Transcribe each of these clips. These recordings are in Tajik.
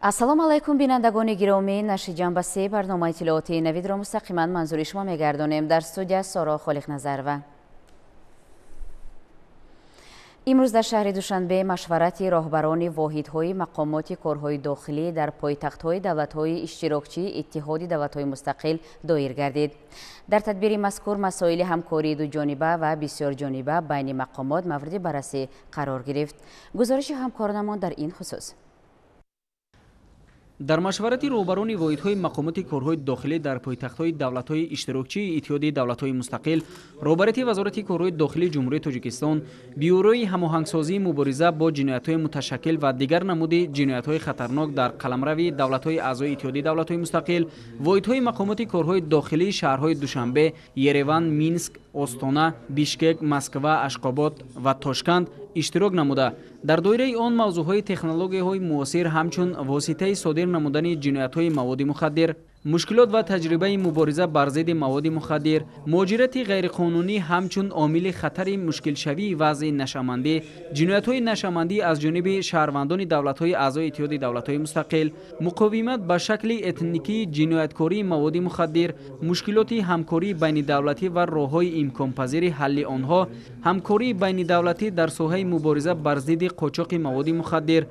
ассалому алайкум бинандагони гиромӣ, нашри ҷанба се барномаи иттилооти навидро мустақиман манзури шумо мегардонем. Дар студия Сора Холиқназарова. имрӯз дар шаҳри Душанбе машварати роҳбарони воҳидҳои мақомоти корҳои дохилӣ дар пойтахтҳои давлатҳои иштирокчии Иттиҳоди давлатҳои мустақил доир гардид. дар тадбири мазкур масоили ҳамкории дуҷониба ва бисёрҷониба байни мақомот мавриди баррасӣ қарор гирифт. гузориши ҳамкорнамон дар ин хусус. дар машварати роҳбарони воҳидҳои мақомоти корҳои дохилӣ дар пойтахтҳои давлатҳои иштирокчии Иттиҳоди давлатҳои мустақил, роҳбарияти вазорати корҳои дохилии ҷумҳурии Тоҷикистон, бюрои ҳамоҳангсозии мубориза бо ҷиноятҳои муташаккил ва дигар намуди ҷиноятҳои хатарнок дар қаламрави давлатҳои аъзои Иттиҳоди давлатҳои мустақил, воҳидҳои мақомоти корҳои дохилии шаҳрҳои Душанбе, Ереван, Минск, Остона, Бишкек, Москва, Ашқобод ва Тошканд иштирок намуда дар доираи он мавзӯъҳои технологияҳои муосир ҳамчун воситаи содир намудани ҷиноятҳои маводи мухаддир, мушкилот ва таҷрибаи мубориза бар зидди маводи мухаддир, муҳоҷирати ғайриқонунӣ ҳамчун омили хатари мушкилшавии вазъи нашамандӣ, ҷиноятҳои нашамандӣ аз ҷониби шаҳрвандони давлатҳои аъзои Иттиҳоди давлатҳои мустақил, муқовимат ба шакли этникии ҷинояткории маводи мухаддир, мушкилоти ҳамкории байнидавлатӣ ва роҳҳои имконпазири ҳалли онҳо, ҳамкории байнидавлатӣ дар соҳаи мубориза бар зидди қочоқи маводи мухаддир,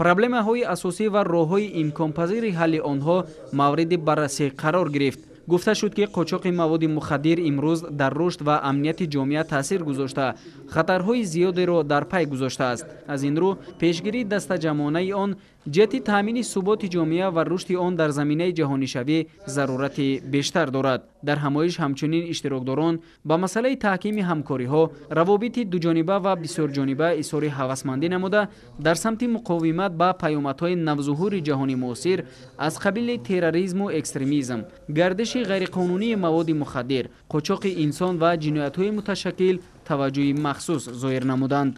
проблемаҳои асосӣ ва роҳҳои имконпазири ҳалли онҳо мавриди баррасӣ қарор гирифт. гуфта шуд ки қочоқи маводи мухаддир имрӯз дар рушд ва амнияти ҷомеа таъсир гузошта, хатарҳои зиёдеро дар пай гузоштааст. аз ин рӯ пешгирии дастаҷамонаи он ҷиҳати таъмини суботи ҷомеа ва рушди он дар заминаи ҷаҳонишавӣ зарурати бештар дорад. дар ҳамоиш ҳамчунин иштирокдорон ба масъалаи таҳкими ҳамкориҳо, равобити дуҷониба ва бисёрҷониба изҳори ҳавасмандӣ намуда, дар самти муқовимат ба паёмадҳои навзуҳури ҷаҳони муосир аз қабили терроризму экстремизм, гардиши ғайриқонунии маводи мухаддир, қочоқи инсон ва ҷиноятҳои муташаккил таваҷҷӯҳи махсус зоҳир намуданд.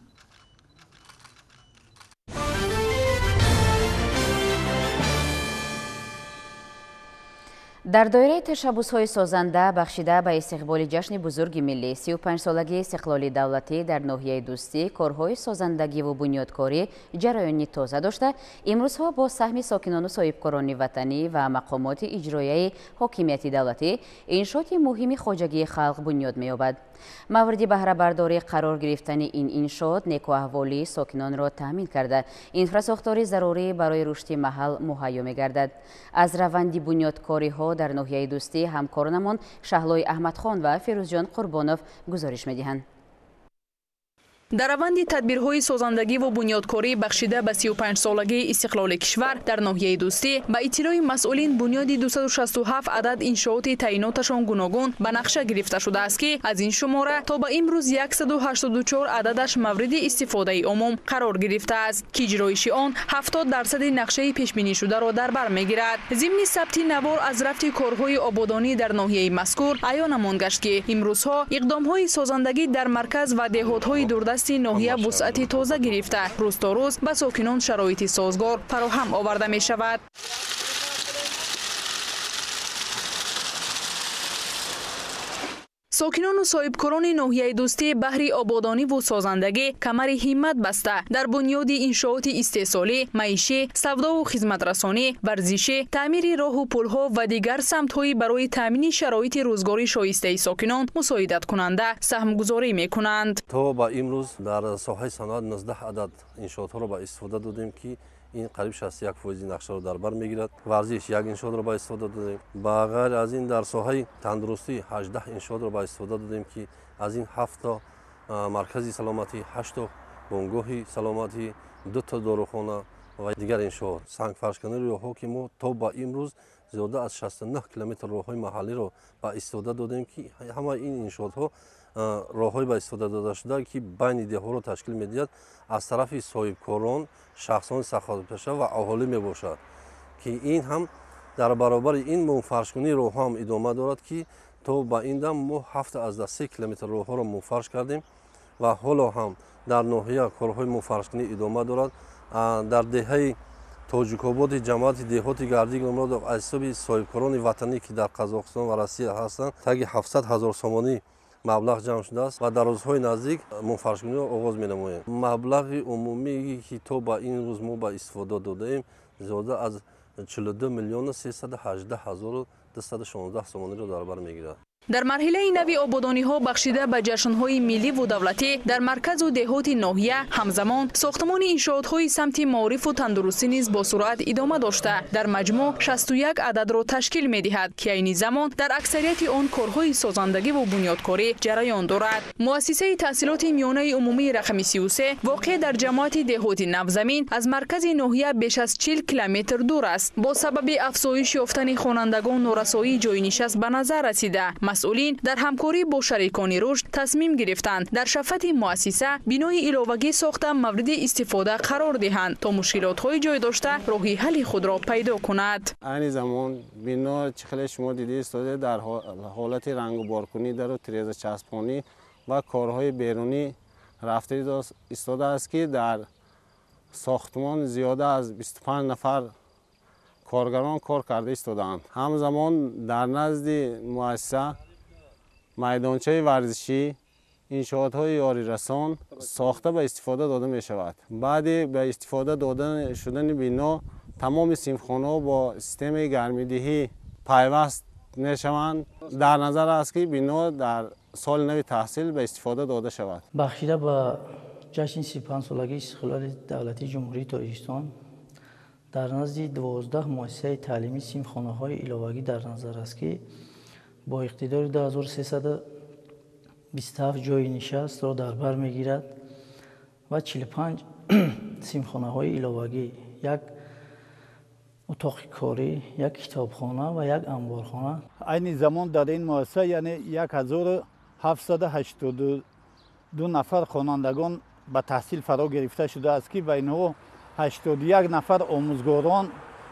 дар доираи ташаббусҳои созанда бахшида ба истиқболи ҷашни бузурги миллӣ 35-солагии истиқлоли давлатӣ дар ноҳияи дӯстӣ корҳои созандагиву бунёдкорӣ ҷараёни тоза дошта, имрӯзҳо бо саҳми сокинону соҳибкорони ватанӣ ва мақомоти иҷроияи ҳокимияти давлатӣ иншоти муҳими хоҷагии халқ бунёд меёбад. мавриди баҳрабардорӣ қарор гирифтани ин иншоот некуаҳволии сокинонро таъмин карда, инфрасохтори зарурӣ барои рушди маҳал муҳайё мегардад. аз раванди бунёдкориҳо дар ноҳияи дӯстӣ ҳамкорнамон Шаҳлои Аҳмадхон ва Фирӯзҷон Қурбонов гузориш медиҳанд. дар раванди тадбирҳои созандагӣ ва бунёдкорӣ бахшида ба 35-солагии истиқлоли кишвар дар ноҳияи дӯстӣ ба иттилои масъулин бунёди 267 адад иншооти таъйиноташон гуногун ба нақша гирифта шудааст ки аз ин шумора то ба имрӯз 184 ададаш мавриди истифодаи умум қарор гирифтааст ки иҷроиши он 70% нақшаи пешбинишударо дар бар мегирад. зимни сабти навор аз рафти корҳои ободонӣ дар ноҳияи мазкур аён намон гашт ки имрӯзҳо иқдомҳои созандагӣ дар марказ ва деҳотҳои дурдаст ноҳия вусъати тоза гирифта, рӯз то рӯз ба сокинон шароити созгор фароҳам оварда мешавад. сокинону соҳибкорони ноҳияи дӯстӣ баҳри ободониву созандагӣ камари ҳиммат баста дар бунёди иншооти истеҳсолӣ, маишӣ, савдову хизматрасонӣ, варзишӣ, таъмири роҳу пулҳо ва дигар самтҳои барои таъмини шароити рӯзгори шоистаи сокинон мусоидаткунанда саҳмгузорӣ мекунанд. то ба имрӯз дар соҳаи саноат 19 адад иншоотҳоро ба истифода додем ки ин қариб 61% нақшаро дар бар мегирад. варзиш як иншоотро ба истифода додем. ба ғайр аз ин дар соҳаи тандурустӣ 18 иншоотро ба истифода додем ки аз ин 7 маркази саломатӣ, 8 бонгоҳи саломатӣ, 2 дорухона ва дигар иншоот. сангфаршкании роҳҳо ки мо то ба имрӯз зиёда аз 69 километр роҳҳои маҳаллиро ба истифода додем ки ҳамаи ин иншоотҳо роҳҳои ба истифода додашуда ки байни деҳоро ташкил медиҳад аз тарафи соҳибкорон, шахсони саховатпеша ва аҳолӣ мебошад ки ин ҳам дар баробари ин мунфаршкунии роҳҳо ҳам идома дорад ки то ба ин дам мо 73 километр роҳҳоро мунфарш кардем ва ҳоло ҳам дар ноҳия корҳои мунфаршкунӣ идома дорад. дар деҳаи тоҷикободи ҷамоати деҳоти Гардии Гулмуродов аз ҳисоби соҳибкорони ватанӣ ки дар Қазоқистон ва Россия ҳастанд таги 700 000 сомонӣ مبلغ جمع شده است و در روزهای نزدیک منفرش‌کنی را آغاز می‌نماییم. مبلغ عمومی که تا به این روز ما به استفاده دادیم زیاده از 42,318,216 تومان را در بر می‌گیرد. در مرحله نوی آبادانی‌ها بخشیده به جشن‌های ملی و دولتی در مرکز و دهات ناحیه همزمان ساختمان انشاءات‌های سمت معارف و تندرستی نیز با سرعت ادامه داشته در مجموع 61 عدد را تشکیل می‌دهد که این زمان در اکثریت آن کارهای سازندگی و بنیادکاری جریان دارد. مؤسسه تحصیلات میانه عمومی رقم 33 واقع در جماعت دهات نوزمین از مرکز ناحیه بیش از 40 کیلومتر دور است. با سبب افزایش یافتن خوانندگان نورسایی جای نشست به نظر رسیده. مسئولین در همکاری با شریکان رشد تصمیم گرفتند در شفت مؤسسه بینای علاوگی ساخته مورد استفاده قرار دهند تا مشکلات‌های جای داشته راه حل خود را پیدا کند. این زمان بنا چخل شما دیدید استاده در حالت رنگ و بارکنی در تریز چسبانی و کارهای بیرونی رفته استاده است که در ساختمان زیاده از 25 نفر کارگران کار کرده ایستادند. همزمان در نزد مؤسسه میدانچه ورزشی انشاءات‌های یاری رسان ساخته به استفاده داده می شود. بعد به استفاده دادن شدن بنا تمام صنفخانه‌ها با سیستم گرمایدهی پیوست می شوند. در نظر است که بنا در سال نو تحصیل به استفاده داده شود. بخشیده به جشن 35 سالگی استقلال دولتی جمهوری تاجیکستان در نزد 12 مؤسسه تعلیمی صنفخانه‌های علاوگی در نظر است که با اقتدار 2327 جای نشست را در بر می‌گیرد و 45 صنفخانه‌های علاوگی، یک اتاق کاری، یک کتابخانه و یک انبارخانه. این زمان در این مؤسسه یعنی 1782 نفر خوانندگان به تحصیل فرا گرفته شده است که بینها 81 نفر آموزگاران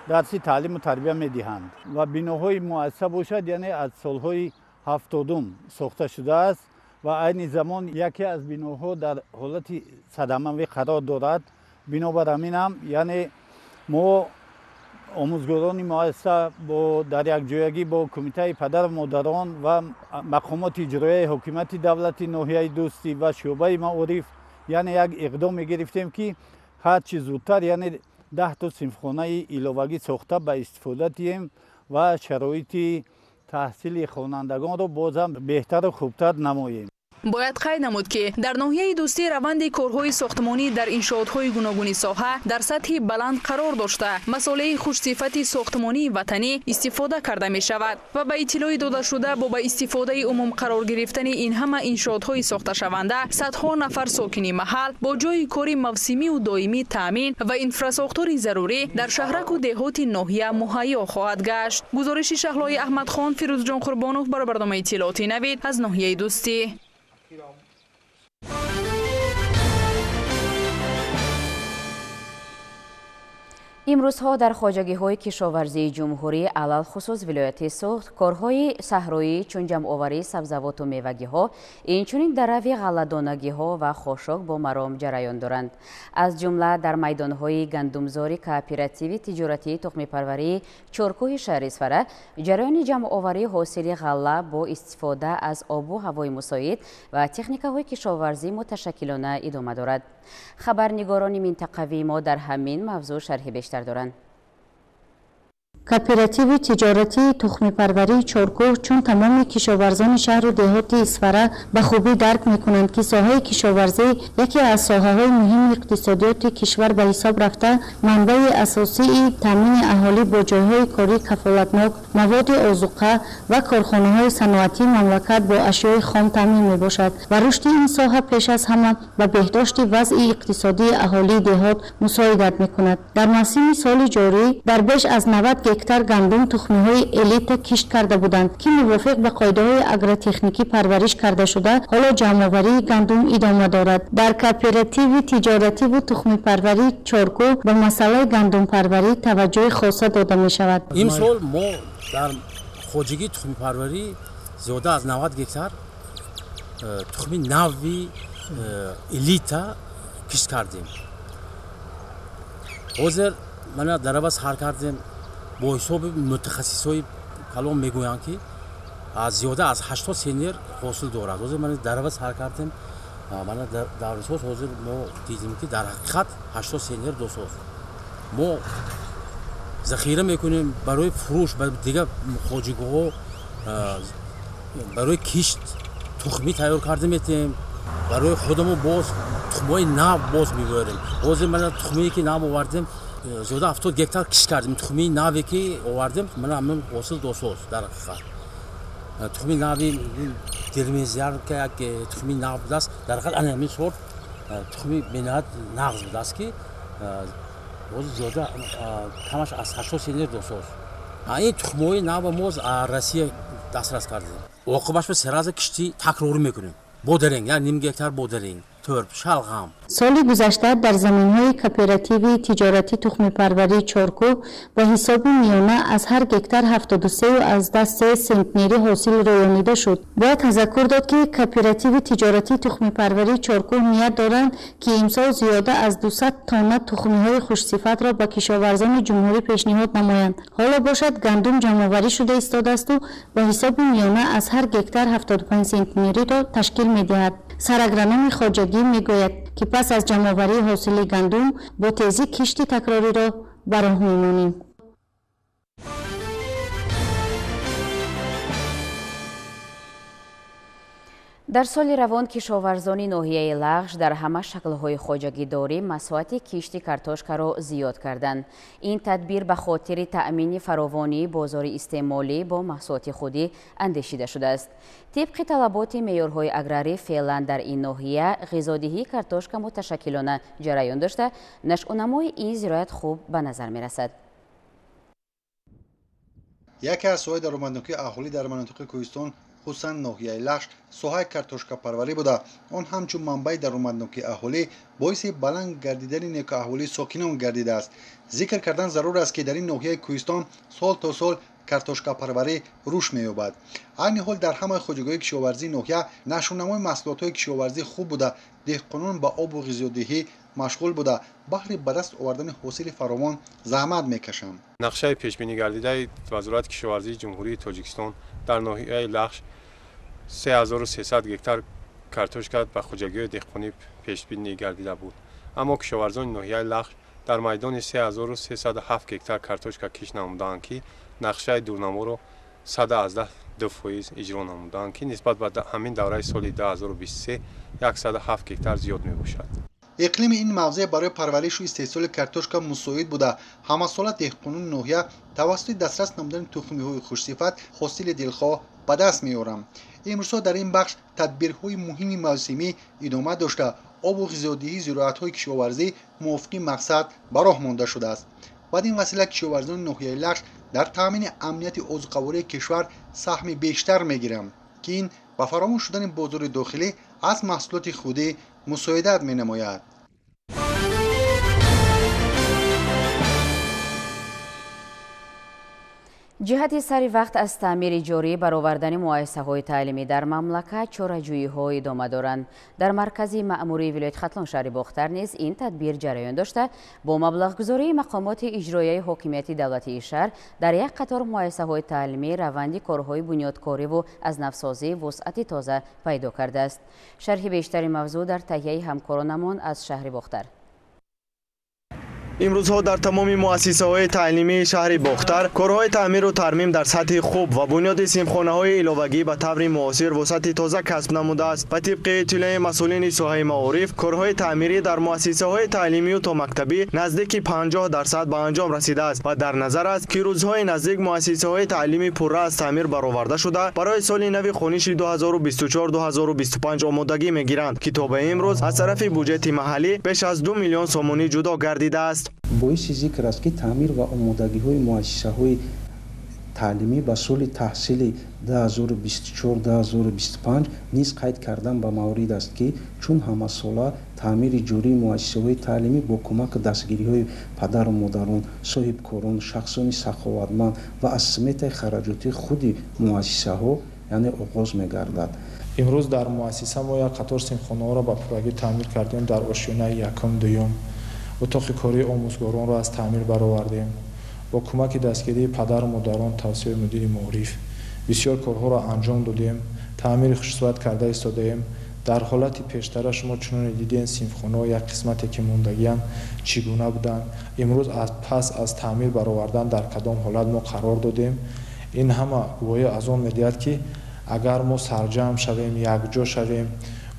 درس تعلیم و تربیت می‌دهند و بناهای مؤسسه باشد یعنی از سالهای 70 ساخته شده است و این زمان یکی از بناها در حالت صدمه قرار دارد. بنابر همین هم یعنی ما آموزگاران مؤسسه با در یک جایگی با کمیته پدر و مادران و مقامات اجرایی حکومت دولتی ناحیه دوستی و شعبه معارف یعنی یک اقدام گرفتیم که هر چیز زودتر یعنی 10 تا صنفخانه علاوگی ساخته به استفاده دهیم و شرایط تحصیل خوانندگان را بازم بهتر و خوبتر نماییم. باید قید نمود که در ناحیه دوستی روند کارهای ساختمانی در انشاءات‌های گوناگون ساحه در سطح بلند قرار داشته مسئله خوشصفت ساختمانی وطنی استفاده کرده می شود و به اطلاع داده شده با به استفاده عموم قرار گرفتن این همه انشاءات‌های ساخته شونده صدها نفر ساکنی محل با جای کاری موسمی و دائمی تامین و انفراستراکچور ضروری در شهرک و دهات ناحیه مهیا خواهد گشت. گزارش شهلای احمد خان، فیروز جان قربانوف برای برنامه اطلاعاتی نوید از ناحیه دوستی. امروزها در خواجگی‌های کشاورزی جمهوری علل خصوص ولایت سوخت کارهای صحرایی چون جمع‌آوری سبزیجات و میوگی‌ها اینچنین در روی غله‌دانگی‌ها و خاشاک با مرام جریان دارند. از جمله در میدان‌های گندمزاری کооپراتیو تجارتی تخم‌پروری چرکوه شهر اسفره جریان جمع‌آوری حاصل غله با استفاده از آب و هوای مساعد و تکنیک‌های کشاورزی متشکلانه ادامه دارد. خبرنگاران منطقوی ما در همین موضوع شرح بیشتر دارند. کооپراتیو تجارتی تخم پروری چرکوه چون تمام کشاورزان شهر و دهات اسفره به خوبی درک میکنند که ساحه کشاورزی یکی از ساحه‌های مهم اقتصادیات کشور به حساب رفته منبع اساسی تامین اهالی با جایهای کاری کفالتناک، مواد آذوقه و کارخانه‌های صنعتی مملکت با اشیاء خام تامین میباشد و رشد این ساحه پیش از همه به بهداشت وضع اقتصادی اهالی دهات مساعدت میکند. در موسم سال جاری در بیش از 90 هکتار گندم تخمی‌های الیت کشت کرده بودند که موافق به قاعده‌های اگروتکنیکی پرورش کرده شده حالا جمع‌آوری گندم ادامه دارد. در کооپراتیو تجارتی و تخم پروری چرکوه به مسئله گندم پروری توجه خاصه داده می شود. این سال ما در خواجگی تخم پروری زیاده از 90 هکتار تخم نوی الیت کشت کردیم. حاضر من در عوض هر کردیم با حساب متخصصای کلام میگویند که زیاده از 80 سنیر حاصل دارد. حاضر من در سر کردیم، من در اساس حاضر ما دیدیم که در حقیقت 80 سنیر دوست ما ذخیره میکنیم برای فروش برای دیگه خواجگی‌ها، برای کشت تخمی تیار کرده میتیم، برای خودمون باز تخمای نو باز میبریم. حاضر من تخمی که نو آوردیم زیاده 70 گکتار کشت کردیم. تخمی نوی که آوردیم من همون حاصل دوست در حقیقت تخمی نوی درمیزیار که یک تخمی نو بوده است در حقیقت همین سورت تخمی بینهایت نغز بوده است که زیاده کمش از 80 سنیر دوست است. این تخمای نو ما از روسیه دسترس کردیم. عاقبتش به سراز کشتی تکرار میکنیم. بودرینگ یعنی نیم گکتار بودرینگ، ترب، شلغم. سال گذشته در زمین‌های کооپراتیو تجارتی تخم پروری چارکو با حساب میانه از هر گکتار 73 و از دست سنتنری حاصل رایانیده شد. باید تذکر داد که کооپراتیو تجارتی تخم پروری چارکو نیت دارند که امسال زیاده از 200 تن تخمی‌های خوش‌صفت را به کشاورزان جمهوری پیشنهاد نمایند. حالا باشد گندم جمع‌آوری شده ایستاده است و با حساب میانه از هر گکتار 75 سنتنری را تشکیل می‌دهد. سراگرانم خواجگی میگوید که پس از جمع‌آوری حاصل گندم با تیزی کشت تکراری را به راه می‌مانیم. در سال روان کشاورزان ناحیه لغش در همه شکل‌های خواجگی‌داری مساحت کشت کارتوشکا را زیاد کردند. این تدبیر به خاطر تأمین فراوانی بازار استعمالی با محصولات خودی اندیشیده شده است. طبق طلبات معیارهای اگراری فعلا در این ناحیه غذادهی کارتوشکا متشکلانه جریان داشته، نشأونمای این زراعت خوب به نظر می‌رسد. یکی از سوهای درآمدناکی اهالی در مناطق کوهستان خصوصا ناحیه لغش سوهای کارتوشکا پروری بوده. آن همچون منبع درآمدناکی اهالی باعث بلند گردیدن نیک احوالی ساکنان گردیده است. ذکر کردن ضرور است که در این ناحیه کوهستان سال تا سال کارتوشکا پروری رشد می‌یابد. عین حال در همه خواجگی‌های کشاورزی ناحیه نشونمای محصولات‌های کشاورزی خوب بوده. دهقانان با آب و غذادهی مشغول بوده، بهر به دست آوردن حاصل فراوان زحمت می‌کشند. نقشه پیشبینی گردیده وزارت کشاورزی جمهوری تاجیکستان در ناحیه لغش 3300 گکتار کارتوشکا به خواجگی‌های دهقانی پیشبینی گردیده بود. اما کشاورزان ناحیه لغش در میدان 3307 گکتار کارتوشکا کش نمودند که نقشه دورنما را 112% اجرا نمودند که نسبت به همین دوره سال 2023 107 گکتار زیاد میباشد. اقلیم این موضع برای پرورش و استحصال کارتوشکا مساعد بوده. همه ساله دهقانان ناحیه توسط دسترس نمودن تخمی‌های خوش‌صفت حاصل دلخواه به دست می‌آورند. امروزها در این بخش تدبیرهای مهمی موسمی ادامه داشته. آب و غذادهی زراعت‌های کشاورزی موافق مقصد به راه مانده شده است. بدین وسیله کشاورزان ناحیه لغش در تامین امنیت عضوقواری کشور سهم بیشتر می‌گیرند که این با فراموش شدن بازار داخلی از محصولات خودی مساعدت می‌نماید. جهت سری وقت از تعمیر جاری برآوردن مؤسسه‌های تعلیمی در مملکت چاره‌جویی‌ها ادامه دارند. در مرکز مأموری ولایت ختلان شهر باختر نیز این تدبیر جریان داشته با مبلغ‌گذاری مقامات اجرایی حاکمیت دولتی شهر در یک قطار مؤسسه‌های تعلیمی روند کارهای بنیادکاری و از نوسازی وسعت تازه پیدا کرده است. شرح بیشتر موضوع در تهیه همکارانمان از شهر باختر. امروزها در تمام مؤسسه‌های تعلیمی شهر باختر کارهای تعمیر و ترمیم در سطح خوب و بنیاد صنفخانه‌های علاوگی به طور معاصر وسعت تازه کسب نموده است. به طبق اطلاع مسئولین ساحه معارف کارهای تعمیری در مؤسسه‌های تعلیمی و تا مکتبی نزدیک 50% به انجام رسیده است و در نظر است که روزهای نزدیک مؤسسه‌های تعلیمی پوره از تعمیر برآورده شده برای سال نو خونیش 2024-2025 آمادگی می‌گیرند که تا به امروز از طرف بودجه محلی بیش از 2 میلیون سومانی جدا گردیده است. باعث ذکر است که تعمیر و آمادگی‌های مؤسسه‌های تعلیمی به سال تحصیلی 2024-2025 نیز قید کردن به مورد است که چون همه ساله تعمیر جاری مؤسسه‌های تعلیمی با کمک دستگیری‌های پدر و مادران، صاحبکاران، شخصان سخاوتمند و از سمت خراجات خود مؤسسه‌ها یعنی آغاز می‌گردد. امروز در مؤسسه ما یک قطار صنفخانه‌ها را به پورگی تعمیر کردیم. در آشیانه یکم دوم اتاق کاری آموزگاران را از تعمیر برآوردیم. با کمک دستگیری پدر و مادران توسط مدیر معارف بسیار کارها را انجام دادیم، تعمیر خصوصیت کرده ایستادیم. در حالت پیشتر شما چنان دیدین سیمخانه یک قسمتی که موندگیان چگونه بودن، امروز پس از تعمیر برآوردن در کدام حالت ما قرار دادیم. این همه گواهی از آن می‌دهد که اگر ما سرجم شویم، یکجا شویم،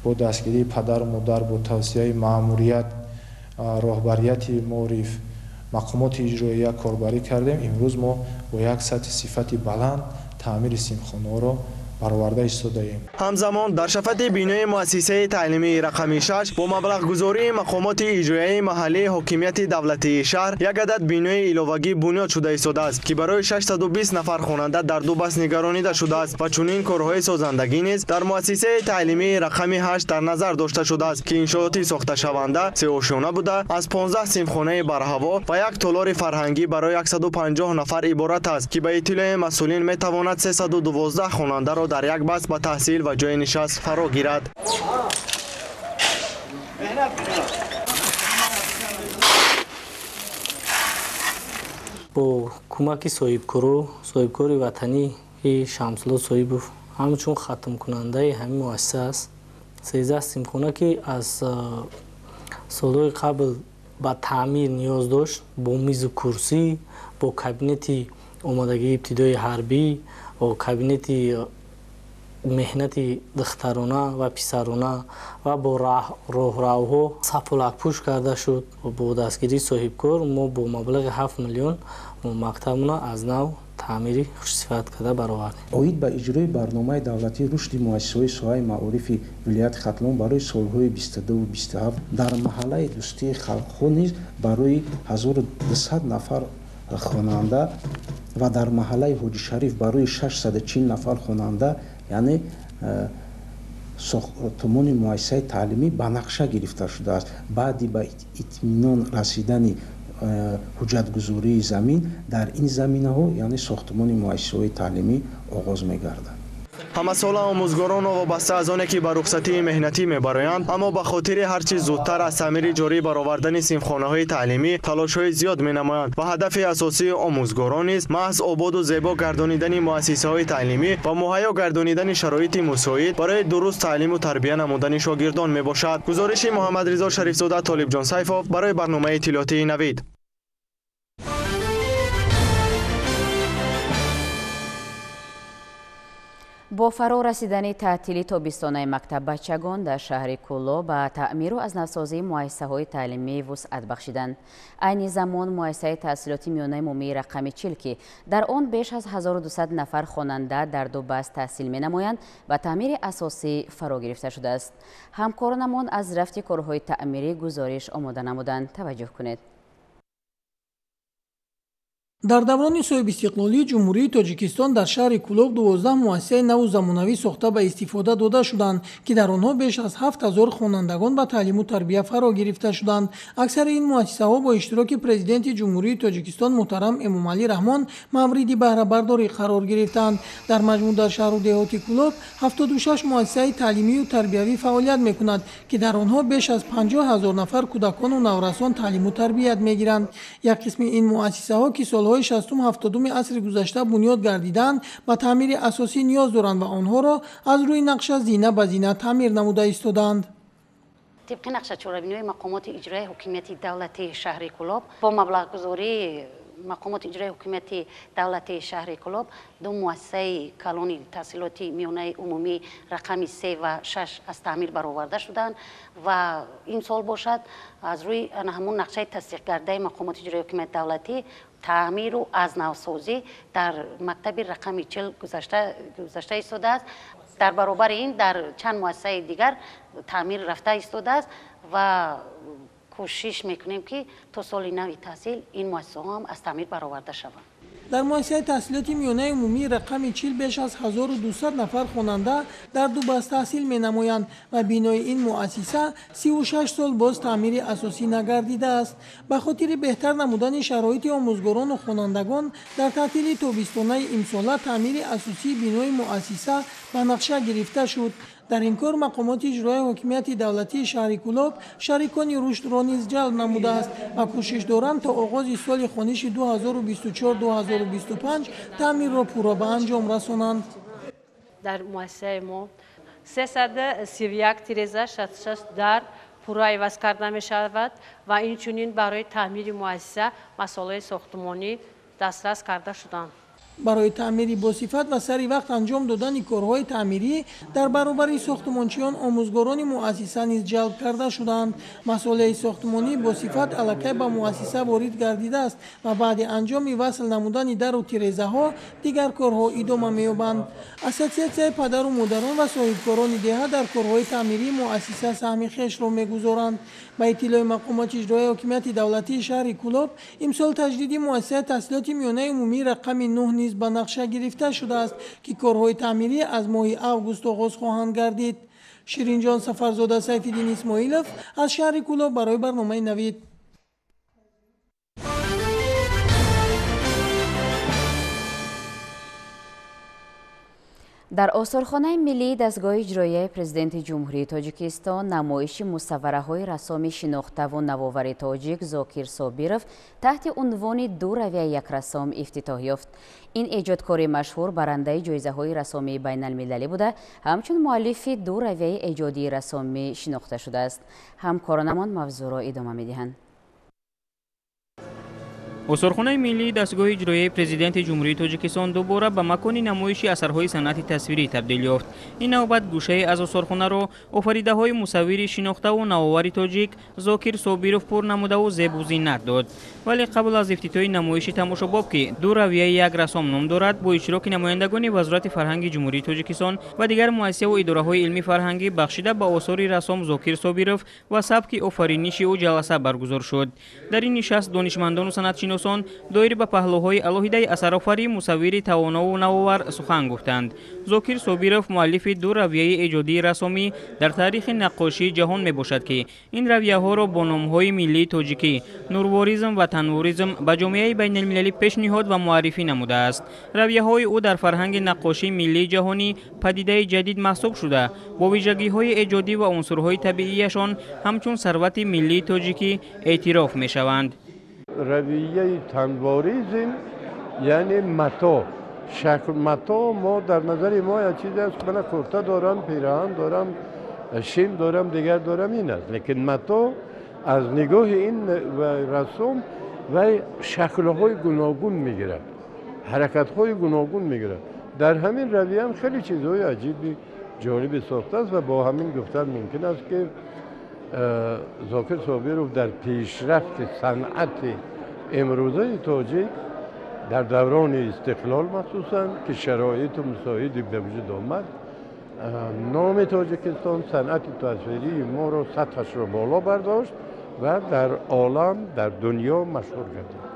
با دستگیری پدر و مادر، با توصیه مأموریت، راهبریت معرف، مقامات اجرایی کاربری کردیم، امروز ما با یک سطح صفتی بلند تعمیر سیمخانه را برآورده ایستاده‌ایم. همزمان در شفت بینای مؤسسه تعلیمی رقمی 6 با مبلغ گذاری مقامات اجرایی محلی حاکمیت دولتی شهر یک عدد بینای علاوگی بنیاد شده ایستاده است که برای 620 نفر خواننده در دو بس نگرانیده شده است و چنین کارهای سازندگی نیز در مؤسسه تعلیمی رقمی 8 در نظر داشته شده است که انشاءاتی ساخته شونده 3 آشیانه بوده از 15 سیمخانه برهوا و یک تالار فرهنگی برای 150 نفر عبارت است که به اطلاع مسئولین میتواند 312 خواننده را در یک بس به تحصیل و جای نشست فرا گیرد. با کمک صاحبکاری وطنی شمس‌الله صاحبов همچون ختم کننده همین مؤسسه است. 13 سیمخانه که از سالهای قبل به تعمیر نیاز داشت، با میز و کرسی، با کابینت آمادگی ابتدای حربی و کابینت مهنت دخترانه و پسرانه و با راهروها سپولک کرده شد و با دستگیری صاحبکار ما با مبلغ 7 میلیون مکتبمون از نو تعمیری خوشصفت کرده برآوردیم. اوید به اجرای برنامه دولتی رشد مؤسسه‌های ساحه معارف ولایت ختلان برای سالهای 22 و 27 در محله دوستی خلق‌ها نیز برای 1200 نفر خواننده و در محله حاجی شریف برای 640 نفر خواننده، یعنی ساختمان مؤسسه تعلیمی به نقشه گرفته شده است. بعدی به اطمینان رسیدن حجتگذاری زمین در این زمینه ها، یعنی ساختمان مؤسسه تعلیمی آغاز می‌گردد. همه سال آموزگاران وابسته از آنه که به رخصتی مهنتی میبرایند، اما به خاطر هرچی زودتر از تعمیر جاری برآوردن سیمخانه‌های تعلیمی تلاش‌های زیاد می‌نمایند و هدف اساسی آموزگاران نیز محض آباد و زیبا گردانیدن مؤسسه‌های تعلیمی و مهیا گردانیدن شرایط مساعد برای درست تعلیم و تربیت نمودن شاگردان میباشد. گزارش محمد رضا شریفزاده، طالب جان سیفов برای برنامه اطلاعاتی نوید. با فرا رسیدن تعطیلی تابستانه مکتب بچگان در شهر کولو به تعمیر و ازنوسازی مؤسسه‌های تعلیمی وسعت بخشیدند. عین زمان مؤسسه تحصیلاتی میانه عمومی رقم 40 که در آن بیش از 1200 نفر خواننده در دو بست تحصیل می‌نمایند و تعمیر اساسی فرا گرفته شده است. همکارانمان از رفت کارهای تعمیری گزارش آماده نمودند. توجه کنید. در دوران صاحب استقلالی جمهوری تاجیکستان در شهر کولوب 12 مؤسسه نو زمانوی ساخته به استفاده داده شدند که در آنها بیش از 7000 خوانندگان به تعلیم و تربیت فرا گرفته شدند. اکثر این مؤسسه ها با اشتراک پرزیدنت جمهوری تاجیکستان محترم امامعلی رحمان مورد بهره برداری قرار گرفتند. در مجموع در شهر و دهات کولوب 76 مؤسسه تعلیمی و تربیوی فعالیت می‌کند که در آنها بیش از 50000 نفر کودکان و نورسان تعلیم و تربیت می‌گیرند. یک قسم این مؤسسه ها که سالهای 60 70 عصر گذشته بنیاد گردیدند و تعمیر اساسی نیاز دارند و آنها را از روی نقشه زینه به زینه تعمیر نموده ایستادند. طبق نقشه چهاربینی مقامات اجرایی حکومت دولتی شهر کولوب با مبلغ گذاری مقامات اجرایی حکومت دولتی شهر کولوب دو مؤسسه کلان تحصیلاتی میانه عمومی رقم 3 و 6 از تعمیر برآورده شدند و این سال باشد از روی همون نقشه تصدیق کرده مقامات اجرایی حکومت دولتی تعمیر و ازنوسازی در مکتب رقم 40 گذشته ایستاده است. در برابر این در چند مؤسسه دیگر تعمیر رفته ایستاده است و کوشش میکنیم که تا سال نو تحصیل این مؤسسه هم از تعمیر برآورده شوند. در مؤسسه تحصیلاتی میانه عمومی رقم 40 بیش از 1200 نفر خواننده در دو بست تحصیل می‌نمایند و بینای این مؤسسه 36 سال باز تعمیر اساسی نگردیده است. به خاطر بهتر نمودن شرایط آموزگاران و خوانندگان در تعطیلی تابستانه امسال تعمیر اساسی بینای مؤسسه به نقشه گرفته شد. در این کار مقامات اجرایی حکومت دولتی شهر کولوب شریکان رشد را نیز جلب نموده است و کوشش دارند تا آغاز سال خوانش 2024-2025 تعمیر را پورا به انجام رسانند. در مؤسسه ما 331.66 در پورا عوض کرده می شود و این چنین برای تعمیر مؤسسه مسائل ساختمانی دسترس کرده شدند. برای تعمیری با صفت و سری وقت انجام دادن کارهای تعمیری در برابر ساختمانچیان آموزگاران مؤسسه نیز جلب کرده شدند. مسئله ساختمانی با صفت الکی به مؤسسه وارد گردیده است و بعد انجام وصل نمودن در و تیرزه ها دیگر کارها ادامه می‌یابند. اسوسیاسیون پدر و مادران و صاحبکاران دهه در کارهای تعمیری مؤسسه سهم خویش را می‌گذارند. با اطلاع مقامات اجرایی حکومت دولتی شهر کلوب امسال تجدید مؤسسه تحصیلات میانه عمومی رقم 9 به نقشه گرفته شده است که کارهای تعمیری از ماه اوگوست آغاز خواهند گردید. شیرین جان سفرزاده، سیفالدین اسماعیلوف از شهر کلوب برای برنامه نوید. در آثارخانه ملی دستگاه اجرایی پرزیدنت جمهوری تاجیکستان نمایش مصوره‌های رسام شناخته و نوآور تاجیک زاکیر صابیروف تحت عنوان دو رویه یک رسام افتتاح یافت. این ایجادکار مشهور برنده جایزه‌های رسامی بین المللی بوده، همچون مؤلف دو رویه ایجادی رسامی شناخته شده است. همکارانمان موضوع را ادامه می‌دهند. آثارخانه ملی دستگاه اجرایی پرزیدنت جمهوری تاجیکستان دوباره به مکان نمایش اثرهای صنعت تصویری تبدیل یافت. این نوبت گوشه از آثارخانه را آفریده‌های مصور شناخته و نوآور تاجیک زاکیر صابیروف پر نموده و زیب و زینت داد. ولی قبل از افتتاح نمایش تماشاباب که دو رویه یک رسام نام دارد، با اشتراک نمایندگان وزارت فرهنگ جمهوری تاجیکستان و دیگر مؤسسه و اداره‌های علمی فرهنگی بخشیده به آثار رسام زاکیر صابیروف و سبک آفرینشی او جلسه برگزار شد. در این نشست دانشمندان و صنعتشناسان دایر به پهلوهای الهیده اثرآفرین مصور توانا و نوآور سخن گفتند. زاکیر صابیروف مؤلف دو رویه ایجادی رسامی در تاریخ نقاشی جهان می باشد که این رویه ها را با نام‌های ملی تاجیکی، نورواریزم و تنوریزم به جامعه بین المللی پیشنهاد و معرفی نموده است. رویه های او در فرهنگ نقاشی ملی جهانی پدیده جدید محسوب شده، با ویژگی های ایجادی و عنصرهای طبیعیشان همچون ثروت ملی تاجیکی اعتراف می شوند. رویه تنواریزم یعنی متا، شکل متا ما در نظر ما یک چیز است که من کرته دارم، پیراهن دارم، شیم دارم، دیگر دارم، این است. لیکن متا از نگاه این رسوم و شکل‌های گوناگون میگیره، حرکت‌های گوناگون میگیره. در همین رویه هم خیلی چیزهای عجیبی جالبی ساخته است و با همین گفتن ممکن است که زاکیر صابیروف در پیشرفت صنعت امروزه تاجیک در دوران استقلال مخصوصا که شرایط مساعدی به وجود آمد، نام تاجیکستان صنعت تصویری ما را سطحش را بالا برداشت و در عالم در دنیا مشهور گردید.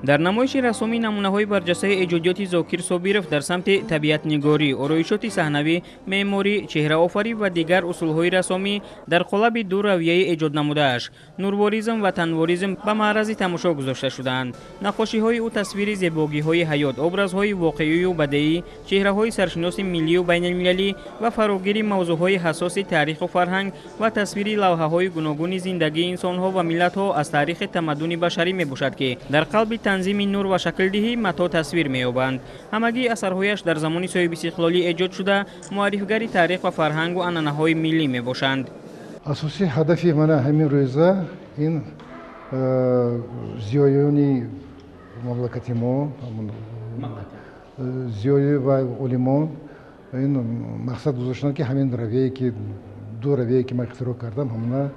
در نمایش رسامی نمونه‌های برجسته ایجادیات زاکیر صابیروف در سمت طبیعت نگاری، آرایشات صحنوی، معماری، چهره آفری و دیگر اصولهای رسامی در قالب دو رویه ایجاد نموده‌اش، نورواریزم و تنواریزم به معرض تماشا گذاشته شدند. نقاشی‌های او تصویر زیبایی‌های حیات، ابرازهای واقعی و بدیعی، چهره‌های سرشناس ملی و بین المللی و فراگیر موضوعهای حساس تاریخ و فرهنگ و تصویر لوحه‌های گوناگون زندگی انسان‌ها و ملت‌ها از تاریخ تمدن بشری می‌باشد که در قلب تنظیم نور و شکل دهی متا تصویر می‌یابند. همگی اثرهایش در زمان صاحب استقلالی ایجاد شده، معرفی‌گر تاریخ و فرهنگ و عنعنه‌های ملی می‌باشند. اساسی هدف من همین روزه این زیایانی مملکت ما، زیایی و علما این مقصد گذاشتن که همین رویه‌ای که دو رویه‌ای که من اختراع کردم همون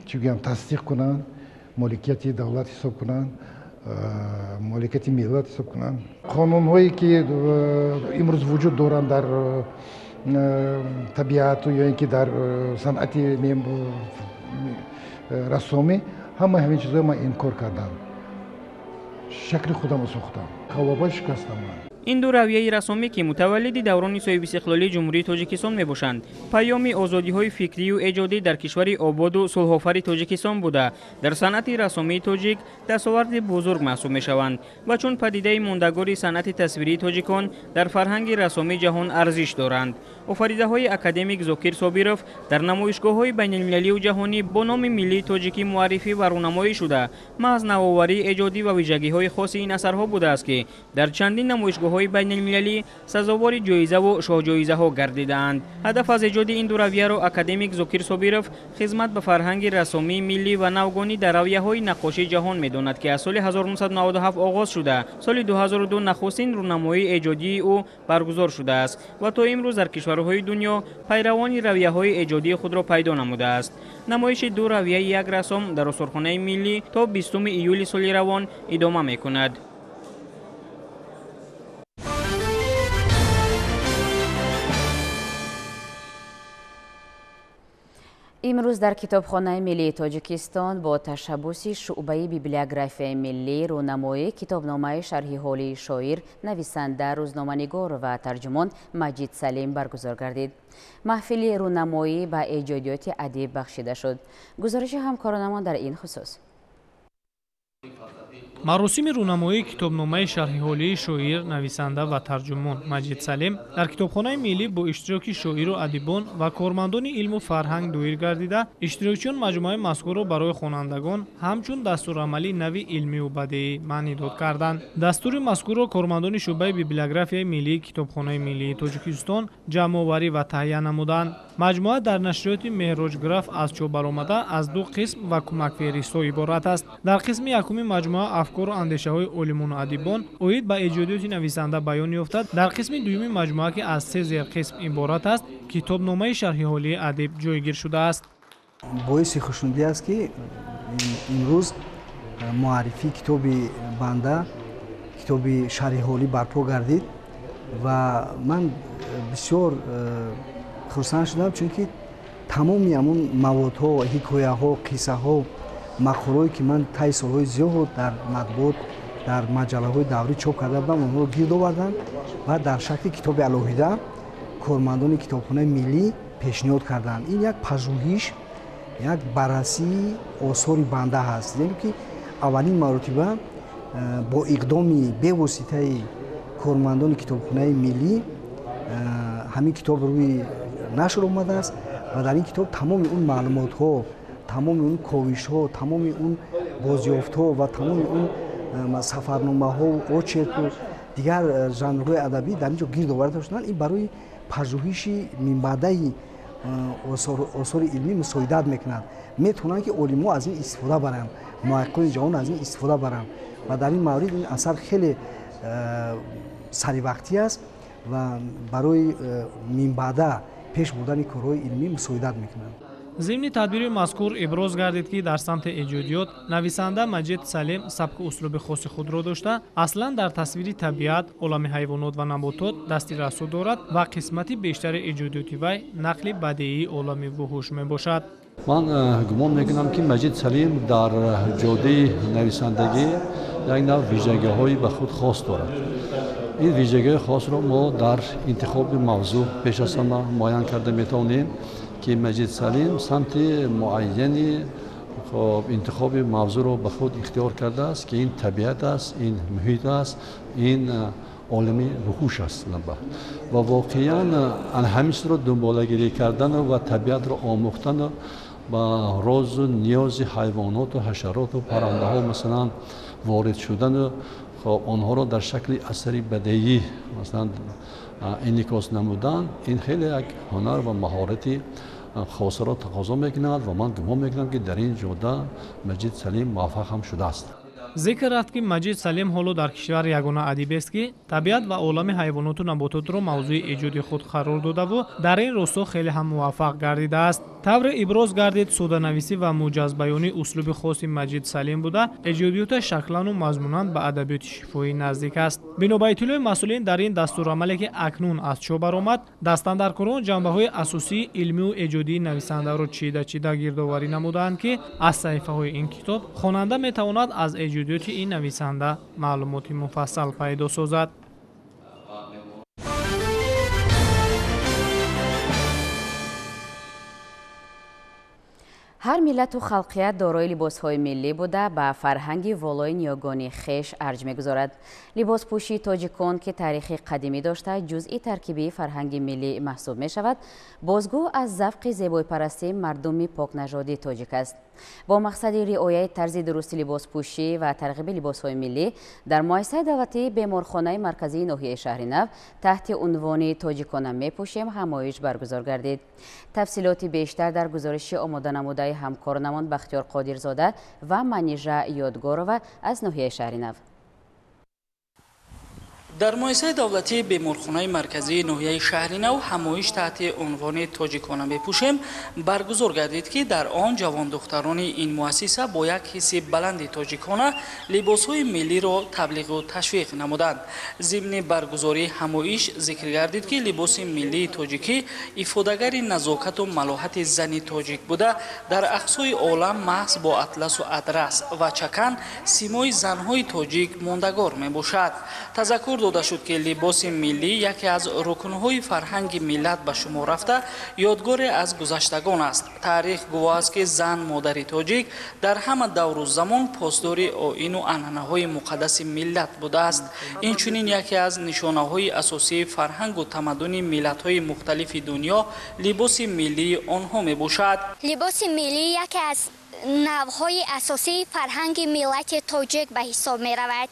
چیگم تصدیق کنن، مالکیت دولت حساب کنن، مالکیت ملت حساب کنن. قانون‌هایی که امروز وجود دارند در طبیعت یا اینکه در صنعت رسامی همین چیزا من انکار کردم. شکل خودم ساختم، قالب‌اش شکستم. این دو رویه رسمی که متولد دوران صاحب استقلالی جمهوری تاجیکستان میباشند پیام آزادی های فکری و ایجادی در کشور آباد و صلح‌آفر تاجیکستان بوده در صنعت رسمی تاجیک دستاورد بزرگ محسوب میشوند و چون پدیده ماندگار صنعت تصویری تاجیکان در فرهنگ رسمی جهان ارزش دارند. آفریده های اکادمیک زاکر صابیروف در نمایشگاه های بین المللی و جهانی با نام ملی تاجیکی معرفی و رونمایی شده محض نوآوری ایجادی و ویژگی های خاص این اثرها بوده است که در چندین نمایشگاه های بین المللی سزاوار جایزه و شاه جایزه ها گردیدند. هدف از ایجاد این دو رویه را اکادمیک زاکر صابیروف خدمت به فرهنگ رسمی ملی و نوگانی در رویه های نقاشی جهان میداند که از سال 1997 آغاز شده سال 2002 نخستین رونمایی ایجادی او برگزار شده است و تا امروز در کشورهای دنیا پیروان رویه های ایجادی خود را پیدا نموده است. نمایش دو رویه یک رسم در استورخانه ملی تا 20 ایول سال روان ادامه میکند. امروز در کتابخانه ملی تاجیکستان با تشبث شعبه بیبلیوگرافی ملی رونمایی کتابنامه شرح حالی شاعر، نویسنده، روزنامه‌نگار و ترجمان مجید سلیم برگزار گردید. محفل رونمایی به ایجادیات ادیب بخشیده شد. گزارش همکارانمان در این خصوص. مراسم رونمایی کتابنامه شرح حالی شاعر، نویسنده و ترجمان مجید سلیم در کتابخانه ملی با اشتراک شاعر و ادیبان و کارمندان علم و فرهنگ دایر گردیده، اشتراکچیان مجموعه مذکور را برای خوانندگان همچون دستورالعملی نوی علمی و بدیعی معنی داد کردند. دستور مذکور را کارمندان شعبه بیبلیوگرافی ملی کتابخانه ملی تاجیکستان جمع‌آوری و تهیه نمودند. مجموعه در نشریات مهراج گراف از چاپ برآمده از دو قسم و کمک فهرست‌ها عبارت است. در قسم یکم مجموعه افکار و اندیشه‌های علمان و ادیبان اوید به ایجادیات نویسنده بیان یافته. در قسم دوم مجموعه که از سه زیر قسم عبارت است کتابنامه شرح حالی ادیب جایگیر شده است. باعث خوشنودی است که امروز معرفی کتاب بنده کتاب شرح حالی برپا گردید و من بسیار خرسند شدم چونکه تمامی همون موادها، حکایه‌ها، قصه‌ها، مقاله‌ای که من طی سال‌های زیاد در مطبوعات در مجله‌های دوری چاپ کرده بودم اونها رو گرد آوردن و در شکل کتاب علاهیده کارمندان کتابخانه ملی پیشنهاد کردند. این یک پژوهش، یک بررسی آثار بنده هست. یعنی که اولین مرتبه با اقدام بی‌واسطه کارمندان کتابخانه ملی همین کتاب روی نشر آمده است و در این کتاب تمام اون معلومات ها، تمام اون کاوش ها، تمام اون بازیافت ها و تمام اون سفرنامه ها و اوچرت و دیگر ژانرهای ادبی در اینجا گرد آورده شدند. این برای پژوهش منبعه آثار علمی مساعدت میکند. میتونن که علما از این استفاده برن، محققین جهان از این استفاده برن و در این مورد این اثر خیلی سری وقتی است و برای منبعه پیش بردن کارهای علمی مساعدت میکنند. ضمن تدبیر مذکور ابراز گردید که در سمت ایجادیات نویسنده مجید سلیم سبک و اسلوب خاص خود را داشته اصلا در تصویر طبیعت، عالم حیوانات و نباتات دستی رسو دارد و قسمتی بیشتر ایجادیات وی نقل بدیعی عالم وحوش می باشد. من گمان میکنم که مجید سلیم در جاده نویسندگی یک نوع ویژگی‌های به خود خاص دارد. این ویژگی خاص را ما در انتخاب موضوع پیش از همه معین کرده میتوانیم که مجید سلیم سمت معینی انتخاب موضوع را به خود اختیار کرده است که این طبیعت است، این محیط است، این عالم وحوش است و واقعا همیشه را دنبالگیری کردن و طبیعت را آموختن با راز و نیاز حیوانات و حشرات و پرنده ها مثلا وارد شدن آنها را در شکل اثری بدیعی مثلا انعکاس نمودن، این خیلی یک هنر و مهارتی خاص را تقاضا میکند و من گمان میکنم که در این جاده مجید سلیم موفق هم شده است. ذکر رفت که مجید سلیم حالا در کشور یگانه ادیب است که طبیعت و عالم حیوانات و نباتات را موضوع ایجادی خود قرار داده و در این راستا خیلی هم موفق گردیده است. طور ابراز گردید ساده نویسی و موجز بیانی اسلوب خاص مجید سلیم بوده ایجادیات شکلاً و مضموناً به ادبیات شفاهی نزدیک است. بنا به اطلاع مسئولین در این دستورالعملی که اکنون از چاپ برآمد دستاندرکاران جنبه‌های اساسی علمی و ایجادی نویسنده را چیده گردآوری نمودند که از صفحه‌های این کتاب خواننده میتواند از ایجادیات این نویسنده معلومات مفصل پیدا سازد. ҳар миллату халқият дорои либосҳои миллӣ буда ба фарҳанги волои ниёгони хеш арҷ мегузорад. Либоспӯшии тоҷикон ки таърихи қадимӣ дошта ҷузъи таркибии фарҳанги миллӣ маҳсуб мешавад, бозгӯ аз завқи зебоипарастии мардуми покнажоди тоҷик аст. бо мақсади риояи тарзи дурусти либоспӯшӣ ва тарғиби либосҳои миллӣ дар муассисаи давлатии беморхонаи марказии ноҳияи шаҳри Нав таҳти унвони тоҷикона мепӯшем ҳамоиш баргузор гардид. тафсилоти бештар дар гузориши омода намудаи ҳамкорнамон Бахтиёр Қодирзода ва Манижа Ёдгорова аз ноҳияи шаҳри Нав. дар муассисаи давлатии беморхонаи марказии ноҳияи шаҳри Нав ҳамоиш таҳти унвони тоҷикона мепӯшем баргузор гардид ки дар он ҷавондухтарони ин муассиса бо як ҳисси баланди тоҷикона либосҳои миллиро таблиғу ташвиқ намуданд. зимни баргузории ҳамоиш зикр гардид ки либоси миллии тоҷикӣ ифодагари назокату малоҳати зани тоҷик буда дар ақсои олам маҳз бо атласу адрас ва чакан симои занҳои тоҷик мондагор мебошад. тазаккур дода шуд ки либоси миллӣ яке аз рукнҳои фарҳанги миллат ба шумор рафта ёдгоре аз гузаштагон аст. таърих гувоҳ аст ки зан модари тоҷик дар ҳама давру замон посдори оину анъанаҳои муқаддаси миллат будааст. инчунин яке аз нишонаҳои асосии фарҳангу тамаддуни миллатҳои мухталифи дунё либоси миллии онҳо мебошад. либоси миллӣ яке аз навъҳои асосии фарҳанги миллати тоҷик ба ҳисоб меравад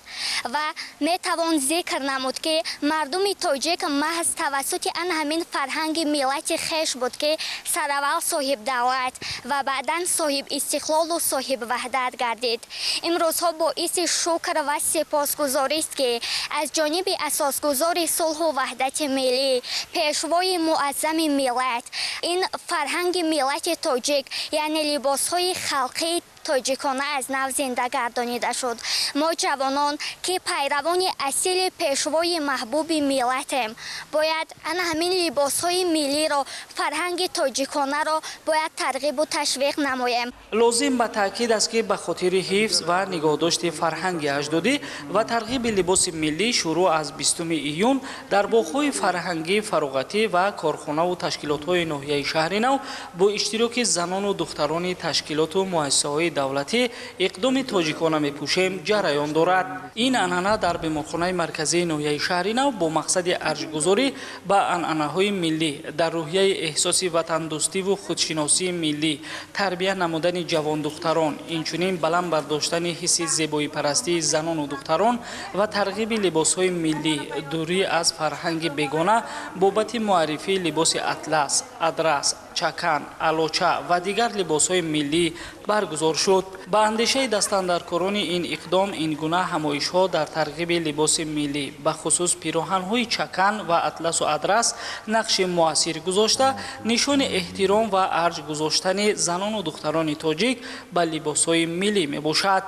ва метавон зикр намуд ки мардуми тоҷик маҳз тавассути ан ҳамин фарҳанги миллати хеш буд ки сараввал соҳибдавлат ва баъдан соҳибистиқлолу соҳибваҳдат гардид. имрӯзҳо боиси шукр ва сипосгузорист ки аз ҷониби асосгузори сулҳу ваҳдати миллӣ, пешвои муаззами миллат, ин фарҳанги миллати тоҷик яъне либосҳои халқи тоҷикона аз нав зинда гардонида шуд. мо ҷавонон ки пайравони асили пешвои маҳбуби миллатем, бояд ана ҳамин либосҳои миллиро, фарҳанги тоҷиконаро бояд тарғибу ташвиқ намоем. лозим ба таъкид аст ки ба хотири ҳифз ва нигоҳдошти фарҳанги аҷдодӣ ва тарғиби либоси миллӣ шурӯъ аз 20 июн дар боғҳои фарҳангӣ, фароғатӣ ва корхонаву ташкилотҳои ноҳияи шаҳри Нав бо иштироки занону духтарони ташкилоту муассисаҳои давлатӣ иқдоми тоҷикона мепӯшем ҷараён дорад. ин анъана дар беморхонаи марказии ноҳияи шаҳри Нав бо мақсади арҷгузорӣ ба анъанаҳои миллӣ дар рӯҳияи эҳсоси ватандӯстиву худшиносии миллӣ, тарбия намудани ҷавондухтарон, инчунин баланд бардоштани ҳисси зебоипарастии занону духтарон ва тарғиби либосҳои миллӣ, дурӣ аз фарҳанги бегона бобати муаррифии либоси атлас, адрас, чакан, алоча ва дигар либосҳои миллӣ баргузор шуд. ба андешаи дастандаркорони ин иқдом ин гуна ҳамоишҳо дар тарғиби либоси миллӣ ба хусус пироҳанҳои чакан ва атласу адрас нақши муассир гузошта нишони эҳтиром ва арҷ гузоштани занону духтарони тоҷик ба либосҳои миллӣ мебошад.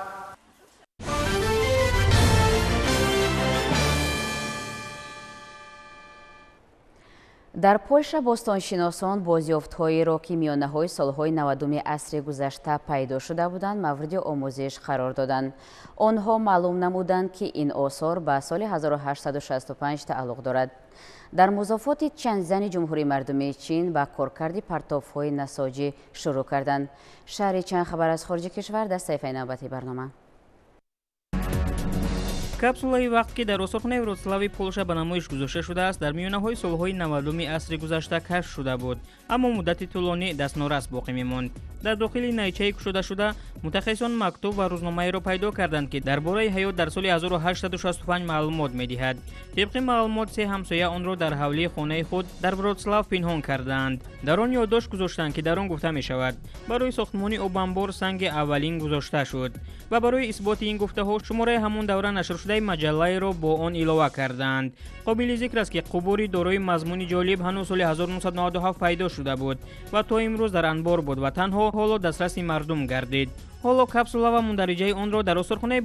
дар Польша бостоншиносон бозёфтҳоеро ки миёнаҳои солҳои 90-уми асри гузашта пайдо шуда буданд мавриди омӯзиш қарор доданд. онҳо маълум намуданд ки ин осор ба соли 1865 тааллуқ дорад. дар музофоти чанд зани ҷумҳурии мардумии чин ба коркарди партовҳои насоҷӣ шурӯъ карданд. шаҳри чанд хабар аз хориҷи кишвар дар саҳифаи навбатии барнома. капсулаи вақт ки дар осорхонаи вроцлави Полша ба намоиш гузошта шудааст дар миёнаҳои солҳои 90-уми асри гузашта кашф шуда буд, аммо муддати тӯлонӣ дастнорас боқӣ мемонд. дар дохили найчаи кушодашуда мутахассисон мактуб ва рӯзномаеро пайдо карданд ки дар бораи ҳаёт дар соли 1865 маълумот медиҳад. тибқи маълумот се ҳамсоя онро дар ҳавлии хонаи худ дар Вроцлав пинҳон кардаанд. дар он ёддошт гузоштанд ки дар он гуфта мешавад барои сохтмони обанбор санги аввалин гузошта шуд ва барои исботи ин гуфтаҳо шумораи ҳамон давра нашршудаи маҷаллаеро бо он илова карданд. қобили зикр аст ки қубури дорои мазмуни ҷолиб ҳанӯз соли 1997 пайдо шуда буд ва то имрӯз дар анбор буд ва танҳо ҳоло дастраси мардум гардид. ҳоло капсула ва мундариҷаи онро дар осорхонаи